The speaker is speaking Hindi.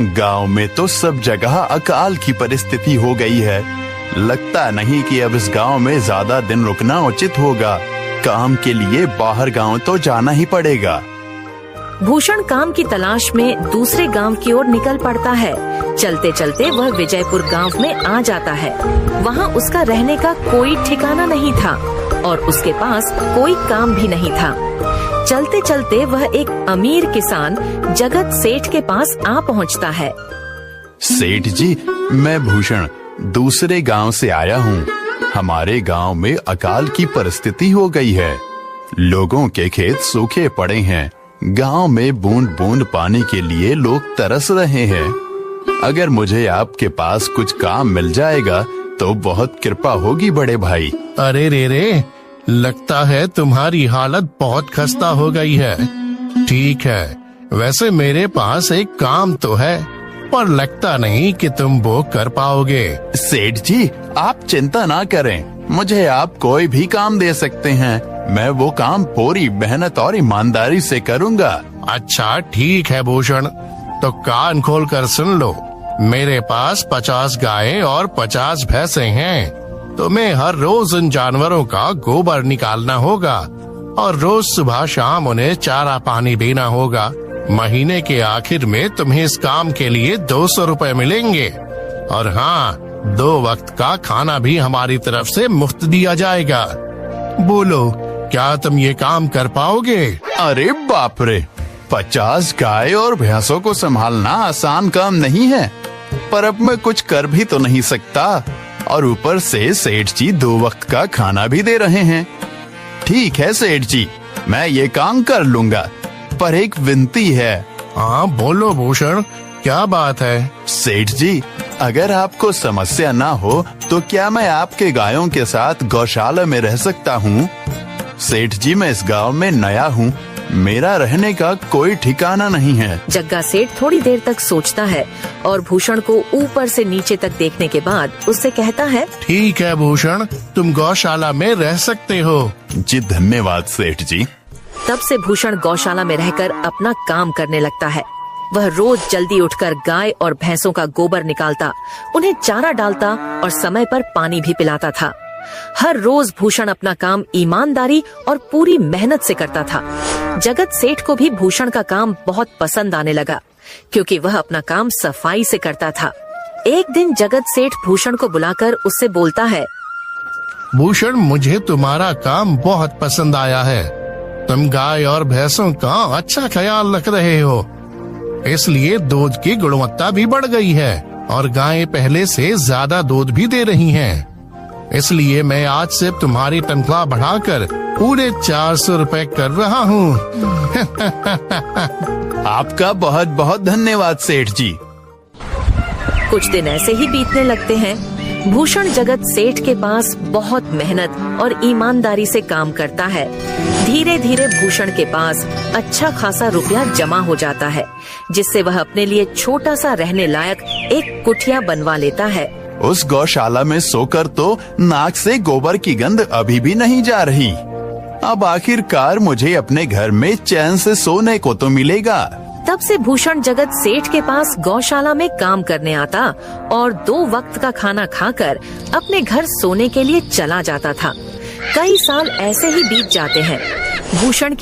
गांव में तो सब जगह अकाल की परिस्थिति हो गई है। लगता नहीं कि अब इस गांव में ज्यादा दिन रुकना उचित होगा। काम के लिए बाहर गांव तो जाना ही पड़ेगा। भूषण काम की तलाश में दूसरे गांव की ओर निकल पड़ता है। चलते चलते वह विजयपुर गांव में आ जाता है। वहां उसका रहने का कोई ठिकाना नहीं था और उसके पास कोई काम भी नहीं था। चलते चलते वह एक अमीर किसान जगत सेठ के पास आ पहुंचता है। सेठ जी, मैं भूषण दूसरे गांव से आया हूँ। हमारे गांव में अकाल की परिस्थिति हो गई है। लोगों के खेत सूखे पड़े हैं। गांव में बूंद बूंद पानी के लिए लोग तरस रहे हैं। अगर मुझे आपके पास कुछ काम मिल जाएगा तो बहुत कृपा होगी बड़े भाई। अरे रे, लगता है तुम्हारी हालत बहुत खस्ता हो गई है। ठीक है, वैसे मेरे पास एक काम तो है, पर लगता नहीं कि तुम वो कर पाओगे। सेठ जी, आप चिंता ना करें, मुझे आप कोई भी काम दे सकते हैं। मैं वो काम पूरी मेहनत और ईमानदारी से करूंगा। अच्छा ठीक है भूषण, तो कान खोल कर सुन लो। मेरे पास 50 गायें और 50 भैंसे हैं। तुम्हें हर रोज उन जानवरों का गोबर निकालना होगा और रोज सुबह शाम उन्हें चारा पानी देना होगा। महीने के आखिर में तुम्हें इस काम के लिए 200 रुपए मिलेंगे। और हाँ, 2 वक्त का खाना भी हमारी तरफ से मुफ्त दिया जाएगा। बोलो, क्या तुम ये काम कर पाओगे? अरे बाप रे, 50 गाय और भैंसों को संभालना आसान काम नहीं है, पर अब मैं कुछ कर भी तो नहीं सकता। और ऊपर से सेठ जी 2 वक्त का खाना भी दे रहे हैं। ठीक है सेठ जी, मैं ये काम कर लूंगा, पर एक विनती है। हाँ बोलो भूषण, क्या बात है? सेठ जी, अगर आपको समस्या ना हो तो क्या मैं आपके गायों के साथ गौशाला में रह सकता हूँ? सेठ जी, मैं इस गांव में नया हूँ, मेरा रहने का कोई ठिकाना नहीं है। जग्गा सेठ थोड़ी देर तक सोचता है और भूषण को ऊपर से नीचे तक देखने के बाद उससे कहता है, ठीक है भूषण, तुम गौशाला में रह सकते हो। जी धन्यवाद सेठ जी। तब से भूषण गौशाला में रहकर अपना काम करने लगता है। वह रोज जल्दी उठकर गाय और भैंसों का गोबर निकालता, उन्हें चारा डालता और समय पर पानी भी पिलाता था। हर रोज भूषण अपना काम ईमानदारी और पूरी मेहनत से करता था। जगत सेठ को भी भूषण का काम बहुत पसंद आने लगा, क्योंकि वह अपना काम सफाई से करता था। एक दिन जगत सेठ भूषण को बुलाकर उससे बोलता है, भूषण, मुझे तुम्हारा काम बहुत पसंद आया है। तुम गाय और भैंसों का अच्छा ख्याल रख रहे हो, इसलिए दूध की गुणवत्ता भी बढ़ गई है और गायें पहले से ज्यादा दूध भी दे रही हैं। इसलिए मैं आज से तुम्हारी तनख्वाह बढ़ाकर पूरे 400 रुपए कर रहा हूँ। आपका बहुत बहुत धन्यवाद सेठ जी। कुछ दिन ऐसे ही बीतने लगते हैं। भूषण जगत सेठ के पास बहुत मेहनत और ईमानदारी से काम करता है। धीरे धीरे भूषण के पास अच्छा खासा रुपया जमा हो जाता है, जिससे वह अपने लिए छोटा सा रहने लायक एक कुटिया बनवा लेता है। उस गौशाला में सोकर तो नाक से गोबर की गंध अभी भी नहीं जा रही। अब आखिरकार मुझे अपने घर में चैन से सोने को तो मिलेगा। तब से भूषण जगत सेठ के पास गौशाला में काम करने आता और 2 वक्त का खाना खाकर अपने घर सोने के लिए चला जाता था। कई साल ऐसे ही बीत जाते हैं। भूषण की